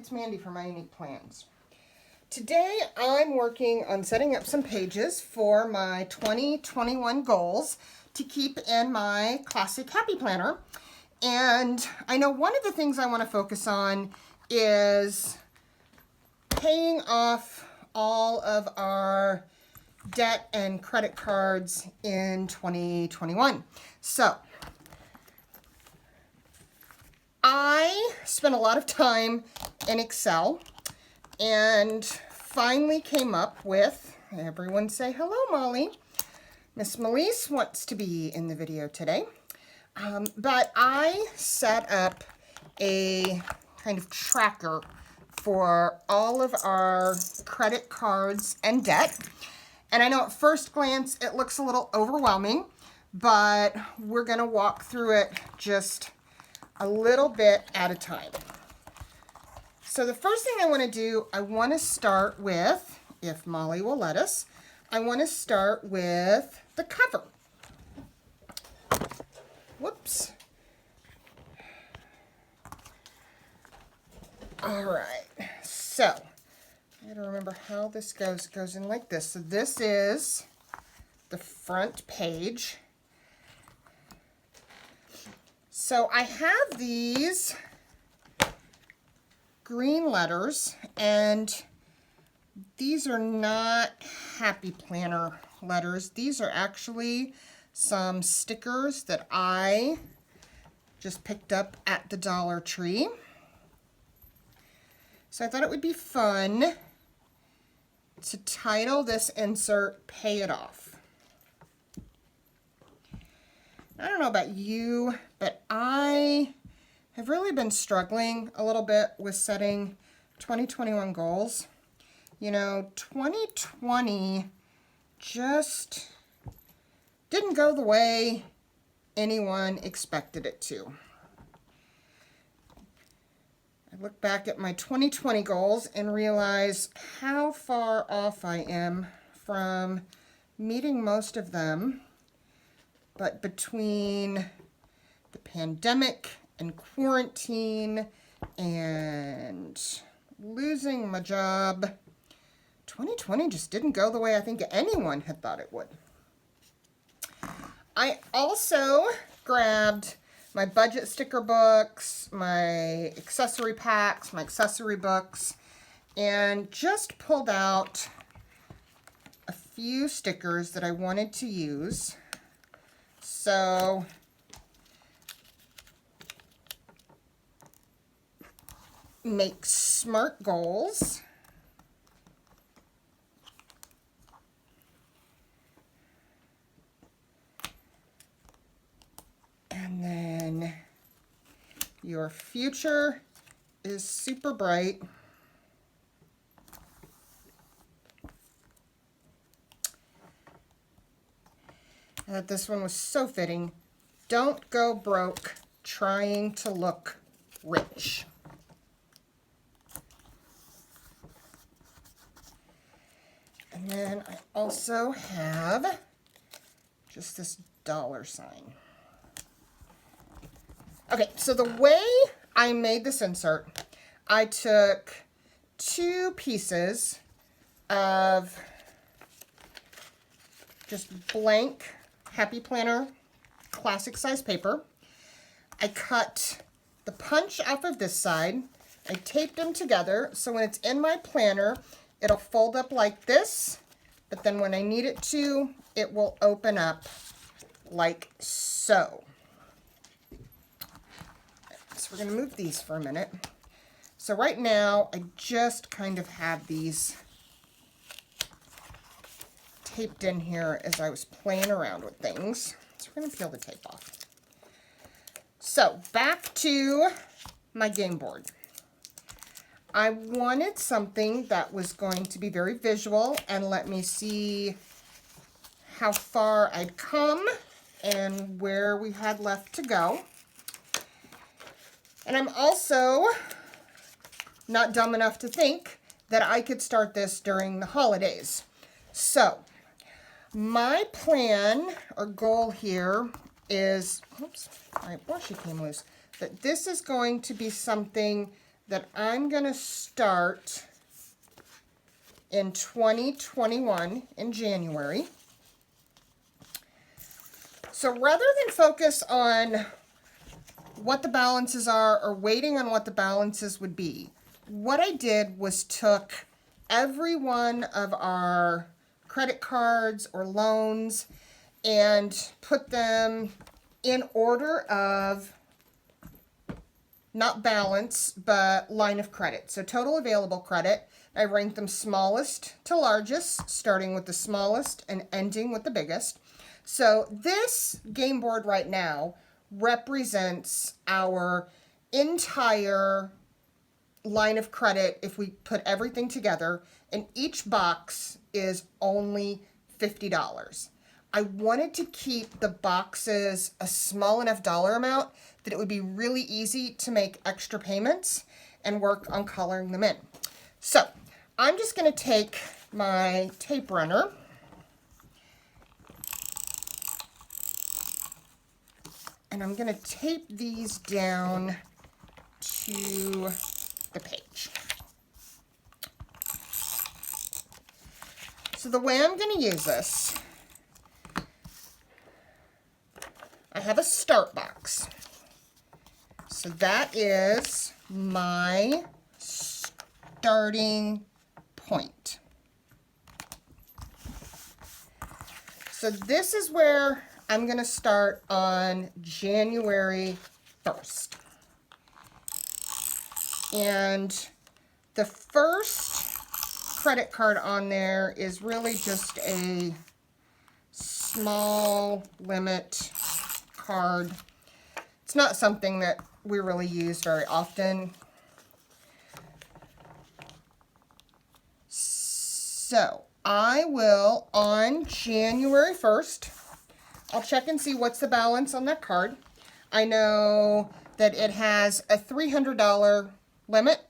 it's Mandy for My Unique Plans. Today I'm working on setting up some pages for my 2021 goals to keep in my classic happy planner. And I know one of the things I want to focus on is paying off all of our debt and credit cards in 2021. So I spent a lot of time in Excel and finally came up with, everyone say hello, Molly. Miss Melise wants to be in the video today. But I set up a kind of tracker for all of our credit cards and debt. And I know at first glance it looks a little overwhelming, but we're going to walk through it just a little bit at a time. So the first thing I want to do, I want to start with, if Molly will let us, I want to start with the cover. Whoops. All right, so I gotta remember how this goes. It goes in like this. So this is the front page. So I have these green letters, and these are not Happy Planner letters. These are actually some stickers that I just picked up at the Dollar Tree. So I thought it would be fun to title this insert, Pay It Off. I don't know about you, but I have really been struggling a little bit with setting 2021 goals. You know, 2020 just didn't go the way anyone expected it to. I look back at my 2020 goals and realize how far off I am from meeting most of them. But between the pandemic and quarantine and losing my job, 2020 just didn't go the way I think anyone had thought it would. I also grabbed my budget sticker books, my accessory packs, my accessory books, and just pulled out a few stickers that I wanted to use. So make smart goals. And then your future is super bright. This one was so fitting. Don't go broke trying to look rich. And then I also have just this dollar sign. Okay, so the way I made this insert, I took 2 pieces of just blank Happy Planner classic size paper. I cut the punch off of this side. I taped them together so when it's in my planner, it'll fold up like this, but then when I need it to, it will open up like so. So we're going to move these for a minute. So right now, I just kind of have these taped in here as I was playing around with things. So we're going to peel the tape off. So back to my game board. I wanted something that was going to be very visual and let me see how far I'd come and where we had left to go. And I'm also not dumb enough to think that I could start this during the holidays. So my plan or goal here is, oops, my washi came loose, that this is going to be something that I'm going to start in 2021 in January. So rather than focus on what the balances are or waiting on what the balances would be, what I did was took every one of our credit cards or loans and put them in order of not balance, but line of credit. So total available credit. I ranked them smallest to largest, starting with the smallest and ending with the biggest. So this game board right now represents our entire line of credit if we put everything together, and each box is only $50. I wanted to keep the boxes a small enough dollar amount that it would be really easy to make extra payments and work on coloring them in. So I'm just going to take my tape runner and I'm going to tape these down to the page. So the way I'm going to use this, I have a start box. So that is my starting point. So this is where I'm going to start on January 1st. And the first credit card on there is really just a small limit card. It's not something that we really use very often. So I will, on January 1st, I'll check and see what's the balance on that card. I know that it has a $300 limit.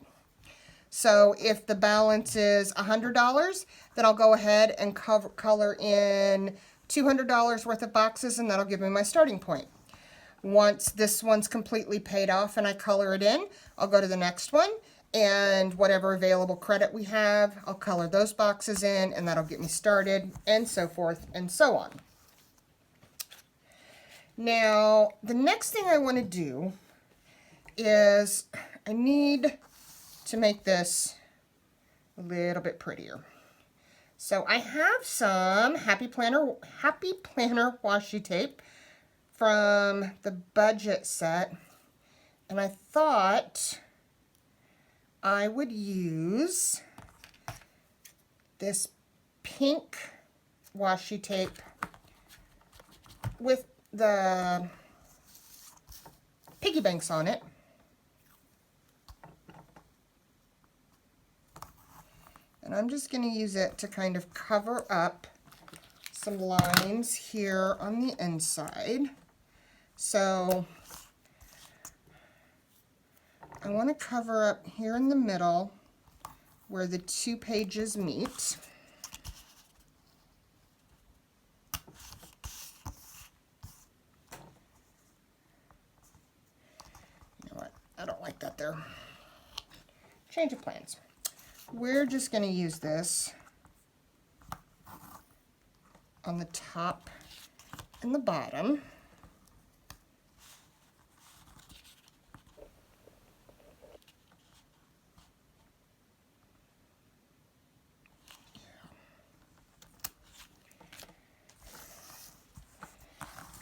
So if the balance is $100, then I'll go ahead and color in $200 worth of boxes, and that'll give me my starting point. Once this one's completely paid off and I color it in, I'll go to the next one, and whatever available credit we have, I'll color those boxes in, and that'll get me started, and so forth and so on. Now, the next thing I want to do is I need to make this a little bit prettier. So I have some Happy Planner washi tape from the budget set, and I thought I would use this pink washi tape with the Piggy Banks on it. And I'm just going to use it to kind of cover up some lines here on the inside. So I want to cover up here in the middle where the two pages meet. You know what? I don't like that there. Change of plans. We're just going to use this on the top and the bottom.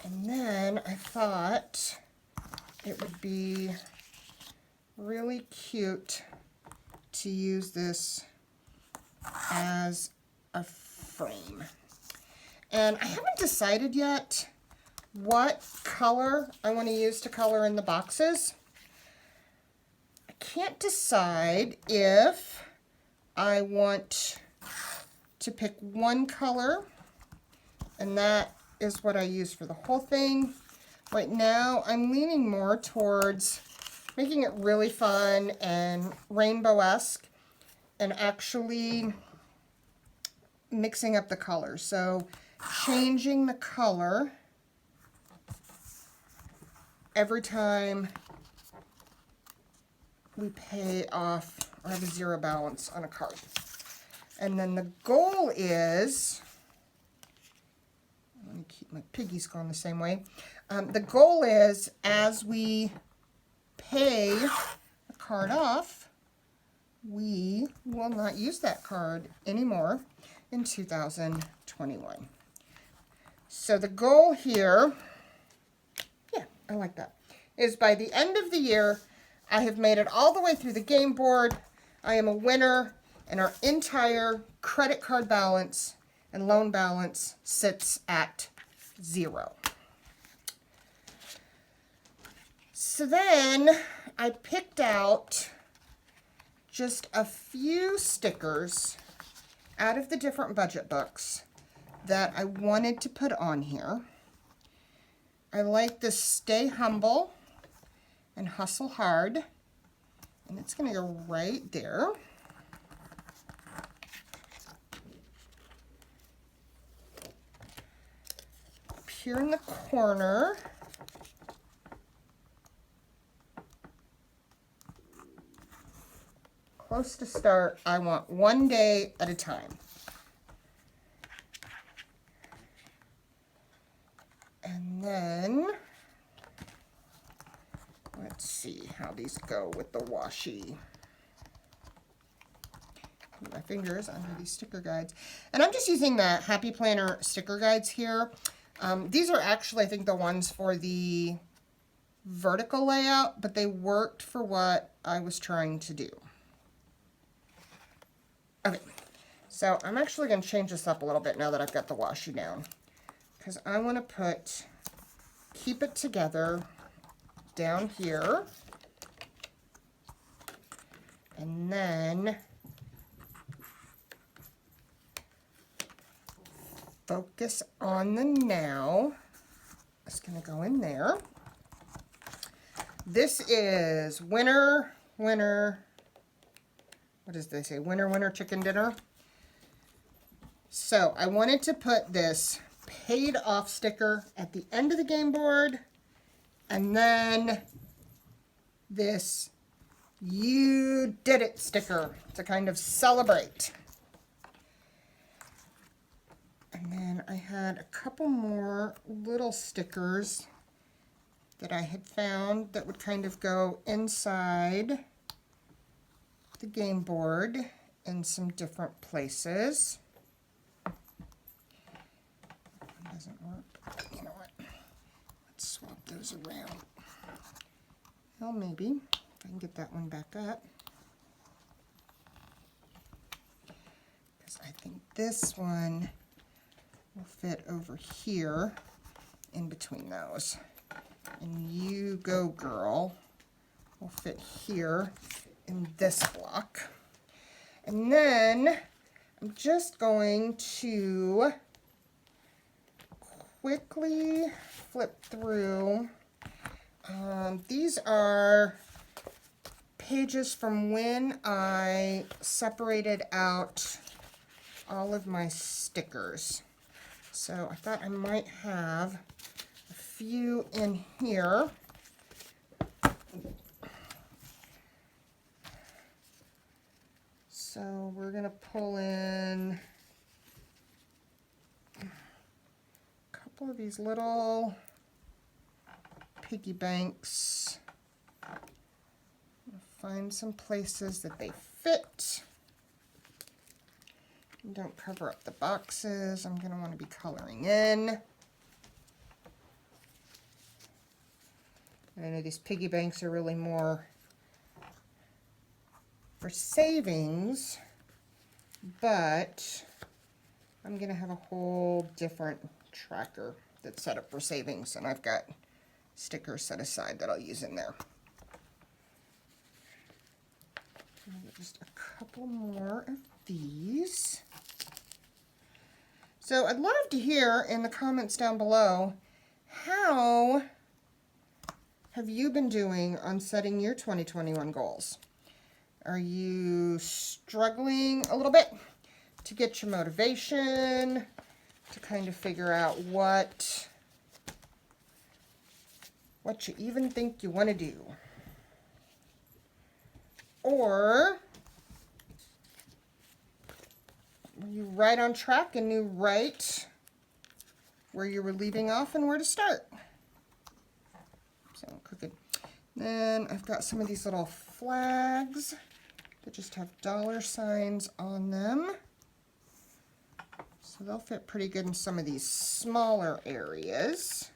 And then I thought it would be really cute to use this as a frame. And I haven't decided yet what color I want to use to color in the boxes. I can't decide if I want to pick one color, and that is what I use for the whole thing. Right now, I'm leaning more towards making it really fun and rainbow-esque and actually mixing up the colors. So changing the color every time we pay off or have a zero balance on a card. And then the goal is, let me keep my piggies going the same way. The goal is, as we pay a card off, we will not use that card anymore in 2021. So the goal here, yeah, I like that, is by the end of the year, I have made it all the way through the game board. I am a winner, and our entire credit card balance and loan balance sits at 0. So then I picked out just a few stickers out of the different budget books that I wanted to put on here. I like this Stay Humble and Hustle Hard, and it's going to go right there. Up here in the corner, close to start, I want one day at a time. And then, let's see how these go with the washi. Put my fingers under these sticker guides. And I'm just using the Happy Planner sticker guides here. These are actually, I think, the ones for the vertical layout, but they worked for what I was trying to do. Okay, so I'm actually going to change this up a little bit now that I've got the washi down, because I want to keep it together down here, and then focus on the now. It's going to go in there. This is winner, winner. What does they say? Winner, winner, chicken dinner. So I wanted to put this paid off sticker at the end of the game board, and then this you did it sticker to kind of celebrate. And then I had a couple more little stickers that I had found that would kind of go inside the game board in some different places. Doesn't work. You know what? Let's swap those around. Well, maybe if I can get that one back up. Because I think this one will fit over here in between those. And You Go Girl will fit here in this block. And then I'm just going to quickly flip through. These are pages from when I separated out all of my stickers. So I thought I might have a few in here. So we're going to pull in a couple of these little Piggy Banks. Find some places that they fit. Don't cover up the boxes. I'm going to want to be coloring in. I know these Piggy Banks are really more for savings, but I'm going to have a whole different tracker that's set up for savings, and I've got stickers set aside that I'll use in there. Just a couple more of these. So I'd love to hear in the comments down below, how have you been doing on setting your 2021 goals? Are you struggling a little bit to get your motivation, to kind of figure out what you even think you want to do? or were you right on track and knew right where you were leaving off and where to start? So crooked. Then I've got some of these little flags that just have dollar signs on them. So they'll fit pretty good in some of these smaller areas.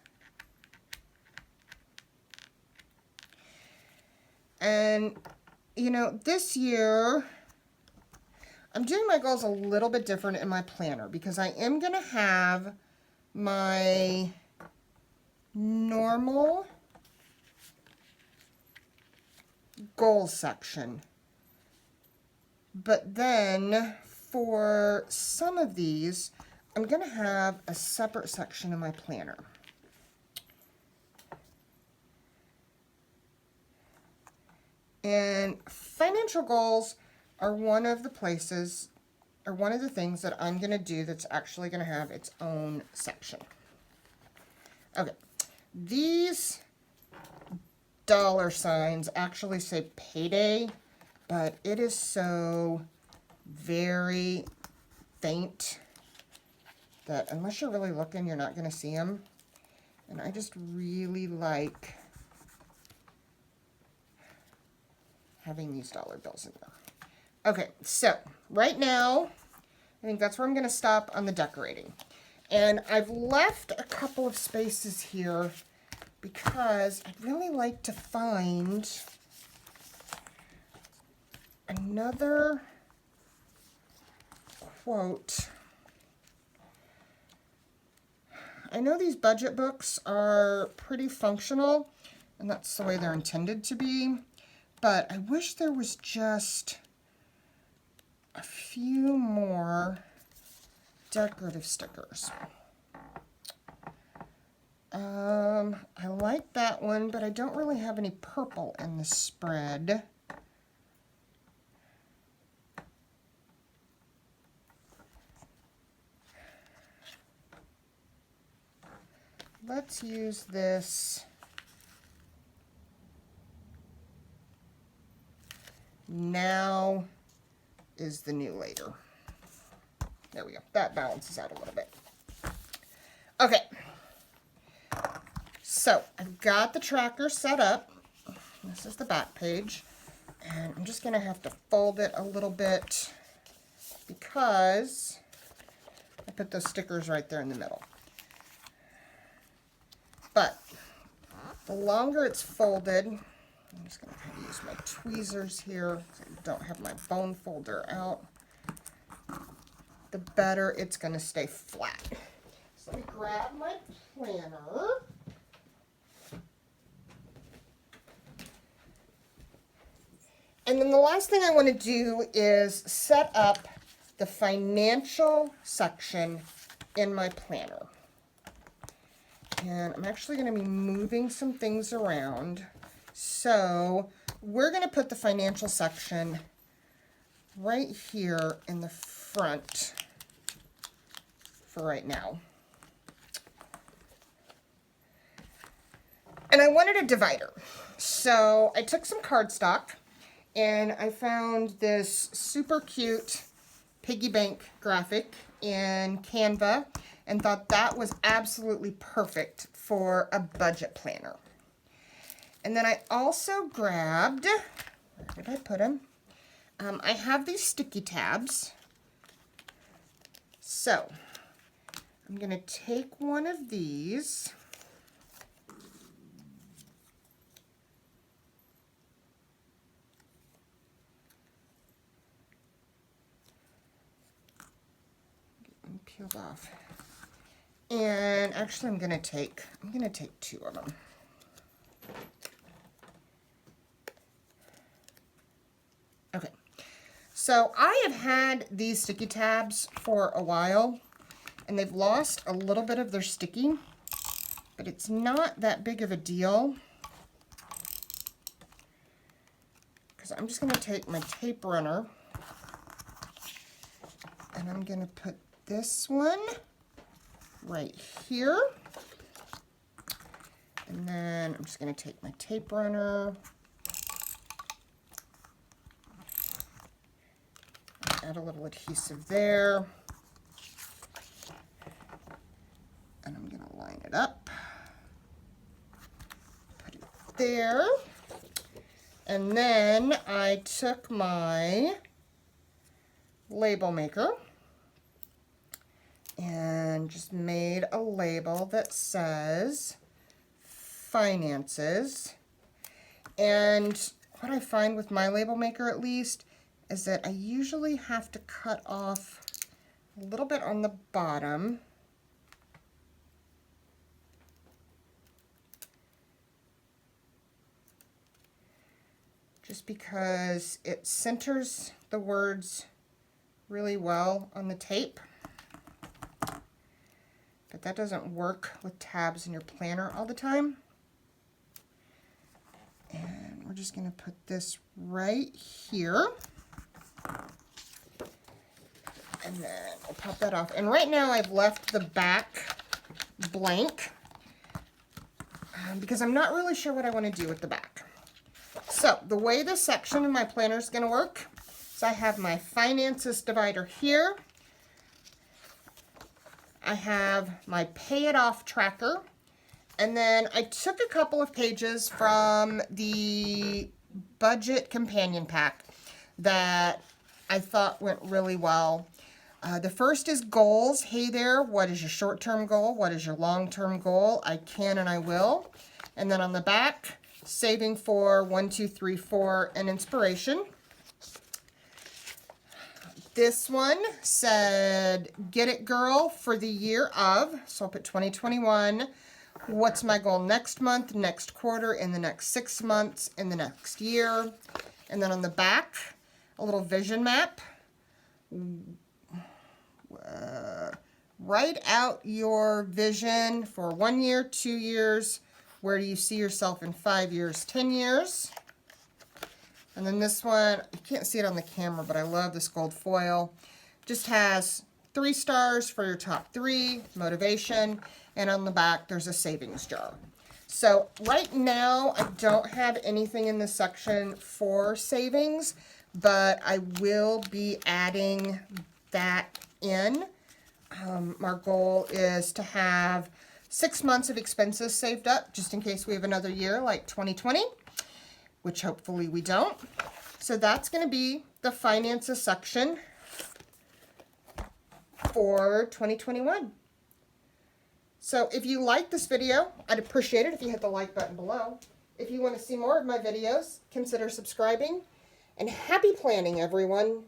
And, you know, this year, I'm doing my goals a little bit different in my planner because I am going to have my normal goals section. But then for some of these, I'm going to have a separate section in my planner. And financial goals are one of the places, or one of the things that I'm going to do that's actually going to have its own section. Okay, these dollar signs actually say payday, but it is so very faint that unless you're really looking, you're not going to see them. And I just really like having these dollar bills in there. Okay, so right now, I think that's where I'm going to stop on the decorating. And I've left a couple of spaces here because I'd really like to find another quote. I know these budget books are pretty functional, and that's the way they're intended to be, but I wish there was just a few more decorative stickers. I like that one, but I don't really have any purple in the spread. Let's use this now is the new later. There we go. That balances out a little bit. Okay. So I've got the tracker set up. This is the back page. And I'm just going to have to fold it a little bit because I put those stickers right there in the middle. But the longer it's folded, I'm just going to use my tweezers here so I don't have my bone folder out, the better it's going to stay flat. So let me grab my planner. And then the last thing I want to do is set up the financial section in my planner. And I'm actually going to be moving some things around. So we're going to put the financial section right here in the front for right now. And I wanted a divider. So I took some cardstock and I found this super cute Piggy Bank graphic in Canva and thought that was absolutely perfect for a budget planner. And then I also grabbed, where did I put them? I have these sticky tabs. So I'm going to take one of these. Peeled off. And actually I'm going to take two of them. Okay. So I have had these sticky tabs for a while and they've lost a little bit of their sticky, but it's not that big of a deal because I'm just going to take my tape runner and I'm going to put this one right here. And then I'm just going to take my tape runner add a little adhesive there. And I'm going to line it up. Put it there. And then I took my label maker and just made a label that says finances. And what I find with my label maker, at least, is that I usually have to cut off a little bit on the bottom. Just because it centers the words really well on the tape. But that doesn't work with tabs in your planner all the time. And we're just going to put this right here. And then we'll pop that off. And right now I've left the back blank because I'm not really sure what I want to do with the back. So the way this section of my planner is going to work is I have my finances divider here. I have my pay it off tracker. And then I took a couple of pages from the budget companion pack that I thought went really well. The first is goals. Hey there, what is your short-term goal? What is your long-term goal? I can and I will. And then on the back, saving for 1, 2, 3, 4, and inspiration. This one said, get it girl for the year of, so I'll put 2021. What's my goal next month, next quarter, in the next 6 months, in the next year? And then on the back, a little vision map. Write out your vision for 1 year, 2 years. Where do you see yourself in 5 years, 10 years? And then this one, you can't see it on the camera, but I love this gold foil. Just has 3 stars for your top 3, motivation, and on the back there's a savings jar. So right now I don't have anything in this section for savings, but I will be adding that in. Our goal is to have 6 months of expenses saved up just in case we have another year like 2020, which hopefully we don't. So that's going to be the finances section for 2021. So if you like this video, I'd appreciate it if you hit the like button below. If you want to see more of my videos, consider subscribing. And happy planning, everyone.